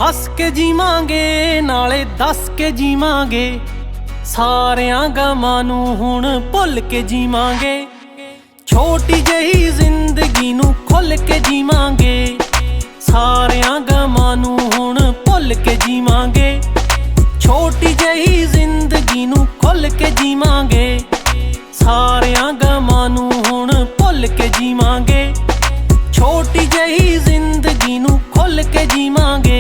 ਹੱਸ ਕੇ ਜੀਵਾਂਗੇ ਨਾਲੇ ਦੱਸ ਕੇ ਜੀਵਾਂਗੇ, ਸਾਰਿਆਂ ਗਮਾਂ ਨੂੰ ਹੁਣ ਭੁੱਲ ਕੇ ਜੀਵਾਂਗੇ। ਛੋਟੀ ਜਿਹੀ ਜ਼ਿੰਦਗੀ ਨੂੰ ਖੁੱਲ ਕੇ ਜੀਵਾਂਗੇ, ਸਾਰਿਆਂ ਗਮਾਂ ਨੂੰ ਹੁਣ ਭੁੱਲ ਕੇ ਜੀਵਾਂਗੇ। ਛੋਟੀ ਜਿਹੀ ਜ਼ਿੰਦਗੀ ਨੂੰ ਖੁੱਲ ਕੇ ਜੀਵਾਂਗੇ, ਸਾਰਿਆਂ ਗਮਾਂ ਨੂੰ ਹੁਣ ਭੁੱਲ ਕੇ ਜੀਵਾਂਗੇ। ਛੋਟੀ ਜਿਹੀ ਜ਼ਿੰਦਗੀ ਨੂੰ ਖੁੱਲ ਕੇ ਜੀਵਾਂਗੇ,